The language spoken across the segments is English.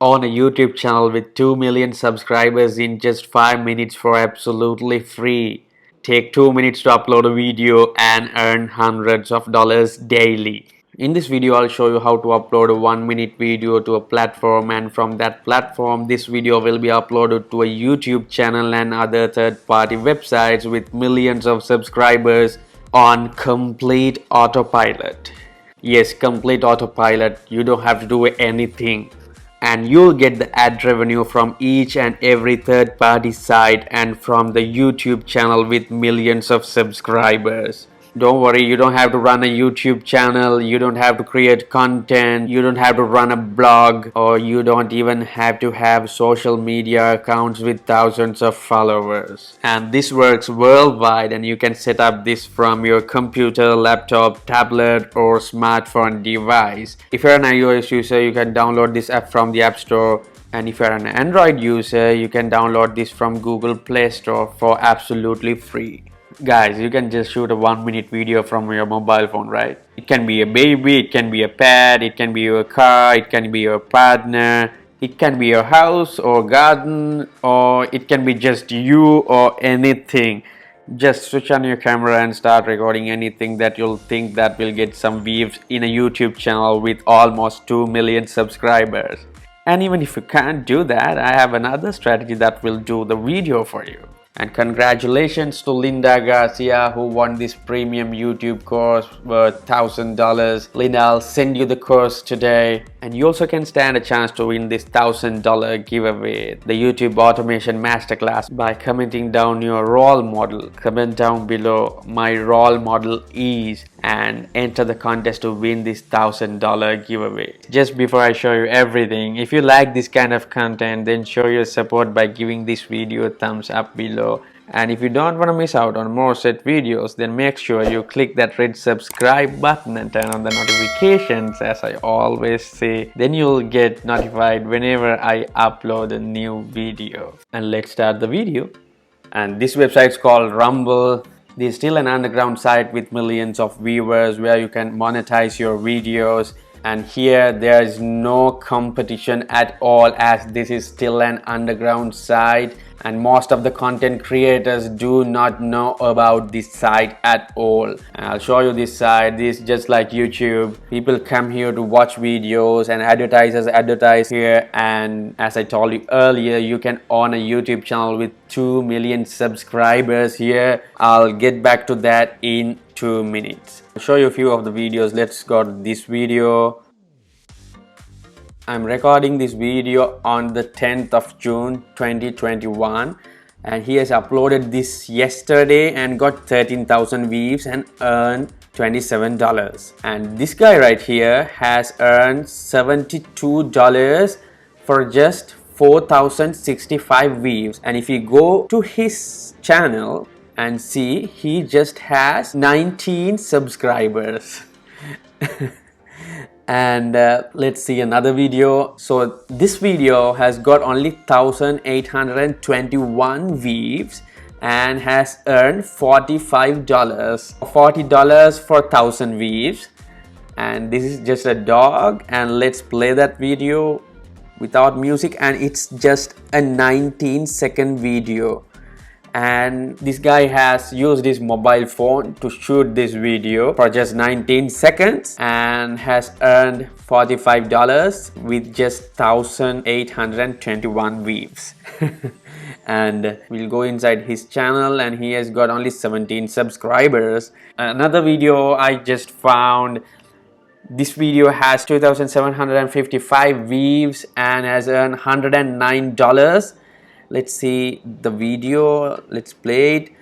on a YouTube channel with 2 million subscribers in just 5 minutes for absolutely free. Take 2 minutes to upload a video and earn hundreds of dollars daily. In this video, I'll show you how to upload a 1-minute video to a platform, and from that platform, this video will be uploaded to a YouTube channel and other third-party websites with millions of subscribers on complete autopilot. Yes, complete autopilot. You don't have to do anything. And you'll get the ad revenue from each and every third-party site and from the YouTube channel with millions of subscribers. Don't worry, you don't have to run a YouTube channel, you don't have to create content, you don't have to run a blog, or you don't even have to have social media accounts with thousands of followers. And this works worldwide, and you can set up this from your computer, laptop, tablet, or smartphone device. If you're an iOS user, you can download this app from the App Store. And if you're an Android user, you can download this from Google Play Store for absolutely free. Guys, you can just shoot a 1-minute video from your mobile phone, right? It can be a baby, it can be a pet, it can be your car, it can be your partner, it can be your house or garden, or it can be just you or anything. Just switch on your camera and start recording anything that you'll think that will get some views in a YouTube channel with almost 2 million subscribers. And even if you can't do that, I have another strategy that will do the video for you. And congratulations to Linda Garcia, who won this premium YouTube course worth $1,000. Linda, I'll send you the course today. And you also can stand a chance to win this $1,000 giveaway, the YouTube Automation Masterclass, by commenting down your role model. Comment down below, my role model is, and enter the contest to win this $1,000 giveaway. Just before I show you everything, if you like this kind of content, then show your support by giving this video a thumbs up below. And if you don't want to miss out on more such videos, then make sure you click that red subscribe button and turn on the notifications, as I always say. Then you'll get notified whenever I upload a new video. And let's start the video. And this website is called Rumble. This is still an underground site with millions of viewers where you can monetize your videos. And here there is no competition at all, as this is still an underground site, and most of the content creators do not know about this site at all. And I'll show you this site. This is just like YouTube. People come here to watch videos, and advertisers advertise here. And as I told you earlier, you can own a YouTube channel with 2 million subscribers here. I'll get back to that in 2 minutes. I'll show you a few of the videos. Let's go to this video. I'm recording this video on the 10th of June 2021, and he has uploaded this yesterday and got 13,000 views and earned $27. And this guy right here has earned $72 for just 4,065 views. And if you go to his channel and see, he just has 19 subscribers. And let's see another video. So this video has got only 1,821 views and has earned $45. $40 for 1,000 views. And this is just a dog, and let's play that video without music, and it's just a 19-second video. And this guy has used his mobile phone to shoot this video for just 19 seconds and has earned $45 with just 1,821 views. And we'll go inside his channel, and he has got only 17 subscribers. Another video I just found, this video has 2,755 views and has earned $109. Let's see the video, let's play it.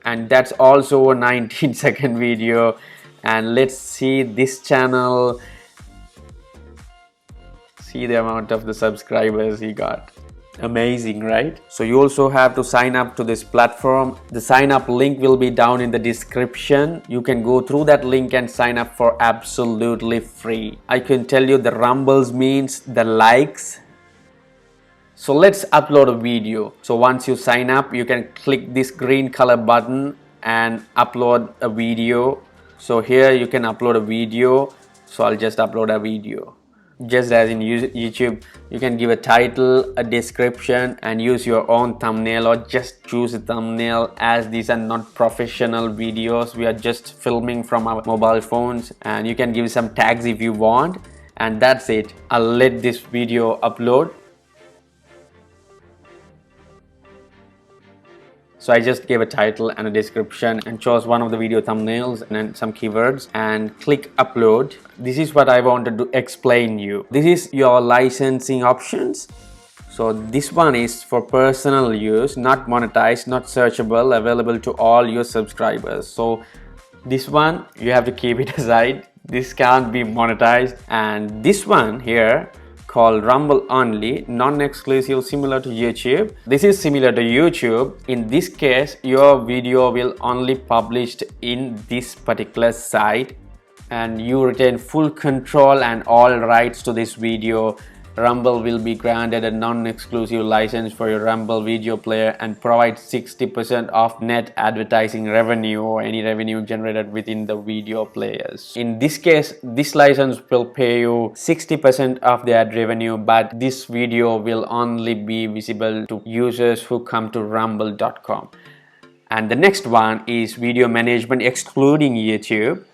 And that's also a 19-second video. And let's see this channel. See the amount of the subscribers he got. Amazing, right? So you also have to sign up to this platform. The sign up link will be down in the description. You can go through that link and sign up for absolutely free. I can tell you the rumbles means the likes. So let's upload a video. So once you sign up, you can click this green color button and upload a video. So here you can upload a video. So I'll just upload a video. just as in YouTube, you can give a title, a description, and use your own thumbnail, or just choose a thumbnail, as these are not professional videos. We are just filming from our mobile phones, and you can give some tags if you want, and that's it. I'll let this video upload. So I just gave a title and a description and chose one of the video thumbnails and then some keywords and click upload. This is what I wanted to explain you. This is your licensing options. So this one is for personal use, not monetized, not searchable, available to all your subscribers. So this one you have to keep it aside. This can't be monetized. And this one here called Rumble only, non-exclusive, similar to YouTube. This is similar to YouTube. In this case, your video will only published in this particular site and you retain full control and all rights to this video. Rumble will be granted a non-exclusive license for your Rumble video player and provide 60% of net advertising revenue or any revenue generated within the video players. In this case, this license will pay you 60% of the ad revenue, but this video will only be visible to users who come to rumble.com. And the next one is video management excluding YouTube.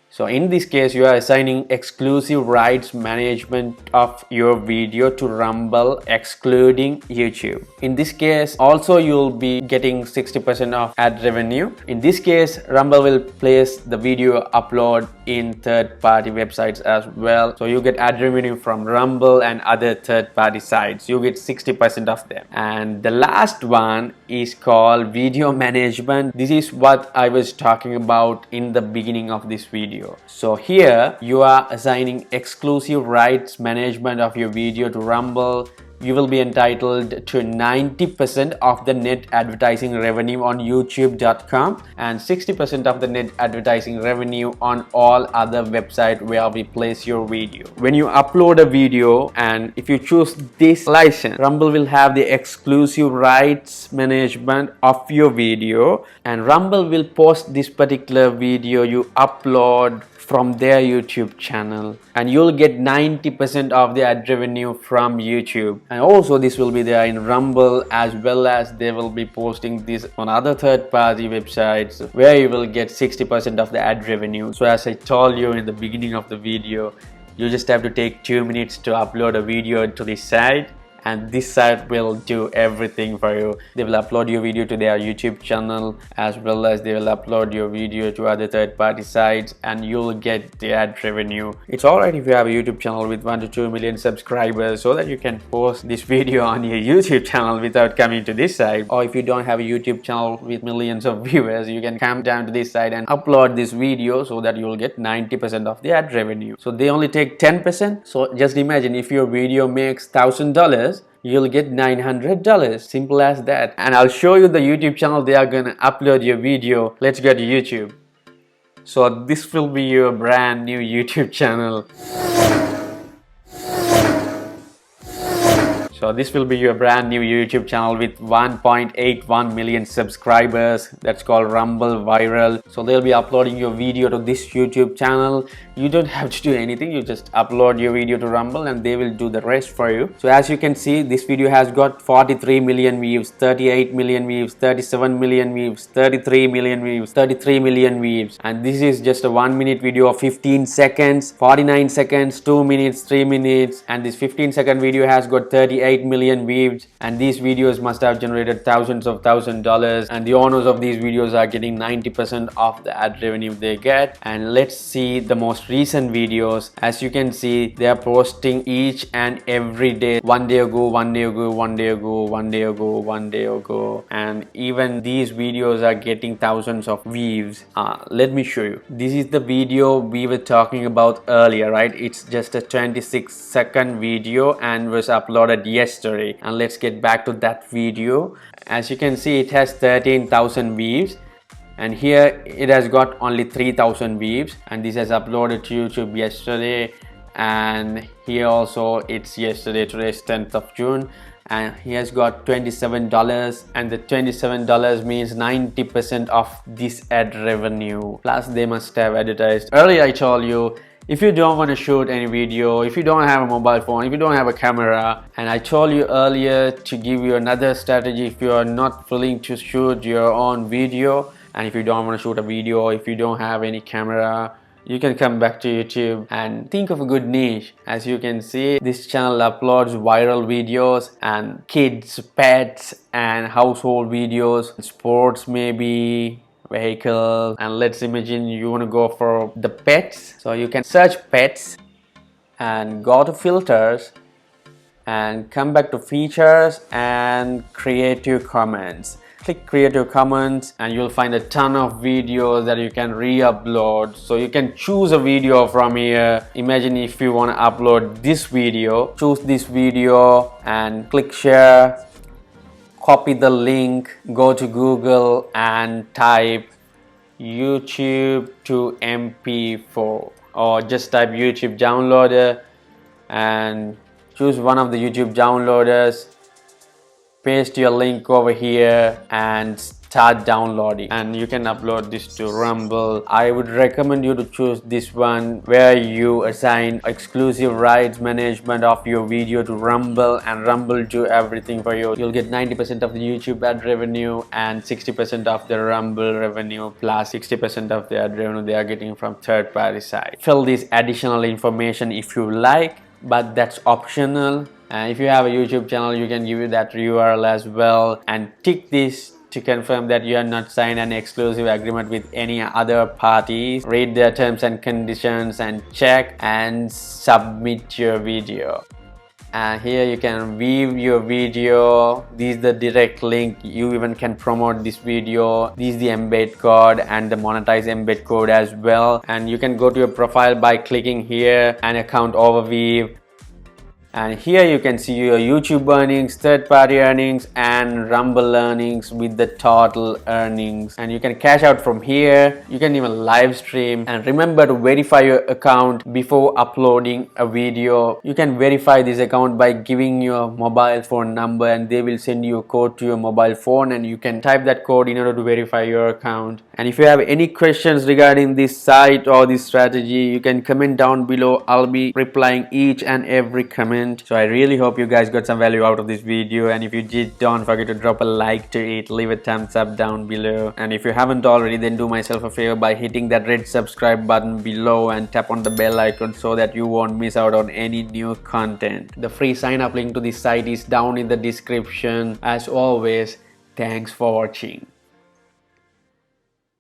So in this case, you are assigning exclusive rights management of your video to Rumble excluding YouTube. In this case, also you'll be getting 60% of ad revenue. In this case, Rumble will place the video upload in third-party websites as well. So you get ad revenue from Rumble and other third-party sites. You get 60% of them. And the last one is called video management. This is what I was talking about in the beginning of this video. So here you are assigning exclusive rights management of your video to Rumble. You will be entitled to 90% of the net advertising revenue on youtube.com and 60% of the net advertising revenue on all other websites where we place your video. When you upload a video and if you choose this license, Rumble will have the exclusive rights management of your video, and Rumble will post this particular video you upload from their YouTube channel, and you'll get 90% of the ad revenue from YouTube. And also this will be there in Rumble, as well as they will be posting this on other third-party websites where you will get 60% of the ad revenue. So as I told you in the beginning of the video, you just have to take 2 minutes to upload a video to this site, and this site will do everything for you. They will upload your video to their YouTube channel, as well as they will upload your video to other third-party sites, and you'll get the ad revenue. It's alright if you have a YouTube channel with 1 to 2 million subscribers, so that you can post this video on your YouTube channel without coming to this site. Or if you don't have a YouTube channel with millions of viewers, you can come down to this site and upload this video so that you'll get 90% of the ad revenue. So they only take 10%. So just imagine if your video makes $1,000, you'll get $900. Simple as that. And I'll show you the YouTube channel they are gonna upload your video. Let's go to YouTube. So this will be your brand new YouTube channel. So this will be your brand new YouTube channel with 1.81 million subscribers. That's called Rumble Viral. So they'll be uploading your video to this YouTube channel. You don't have to do anything. You just upload your video to Rumble and they will do the rest for you. So as you can see, this video has got 43 million views, 38 million views, 37 million views, 33 million views, 33 million views. And this is just a 1 minute video of 15 seconds, 49 seconds, 2 minutes, 3 minutes. And this 15-second video has got 38 million views, and these videos must have generated thousands of $1,000, and the owners of these videos are getting 90% of the ad revenue they get. And let's see the most recent videos. As you can see, they are posting each and every day. 1 day ago, 1 day ago, 1 day ago, 1 day ago, 1 day ago, and even these videos are getting thousands of views. Let me show you. This is the video we were talking about earlier, right? It's just a 26-second video and was uploaded yesterday. And let's get back to that video. As you can see, it has 13,000 views, and here it has got only 3,000 views, and this has uploaded to YouTube yesterday. And here also it's yesterday. Today's 10th of June, and he has got $27, and the $27 means 90% of this ad revenue, plus they must have advertised. Earlier I told you If you don't want to shoot any video, if you don't have a mobile phone, if you don't have a camera, and I told you earlier to give you another strategy if you are not willing to shoot your own video, and if you don't want to shoot a video, if you don't have any camera, you can come back to YouTube and think of a good niche. As you can see, this channel uploads viral videos and kids, pets and household videos, sports maybe, vehicle, and let's imagine you want to go for the pets. So you can search pets and go to filters and come back to features and creative comments. Click creative comments and you'll find a ton of videos that you can re-upload. So you can choose a video from here. Imagine if you want to upload this video, choose this video and click share, copy the link, go to Google and type YouTube to MP4, or just type YouTube downloader and choose one of the YouTube downloaders, paste your link over here and start downloading, and you can upload this to Rumble. I would recommend you to choose this one where you assign exclusive rights management of your video to Rumble, and Rumble do everything for you. You'll get 90% of the YouTube ad revenue and 60% of the Rumble revenue, plus 60% of the ad revenue they are getting from third-party site. Fill this additional information if you like, but that's optional. And if you have a YouTube channel, you can give you that URL as well, and tick this to confirm that you are not signed an exclusive agreement with any other parties. Read their terms and conditions and check and submit your video. And here you can view your video. This is the direct link. You even can promote this video. This is the embed code and the monetize embed code as well. And you can go to your profile by clicking here and account overview. And here you can see your YouTube earnings, third-party earnings and Rumble earnings with the total earnings. And you can cash out from here. You can even live stream. And remember to verify your account before uploading a video. You can verify this account by giving your mobile phone number, and they will send you a code to your mobile phone, and you can type that code in order to verify your account. And if you have any questions regarding this site or this strategy, you can comment down below. I'll be replying each and every comment. So I really hope you guys got some value out of this video, and if you did, don't forget to drop a like to it, leave a thumbs up down below, and if you haven't already, then do myself a favor by hitting that red subscribe button below and tap on the bell icon so that you won't miss out on any new content. The free sign up link to this site is down in the description. As always, thanks for watching.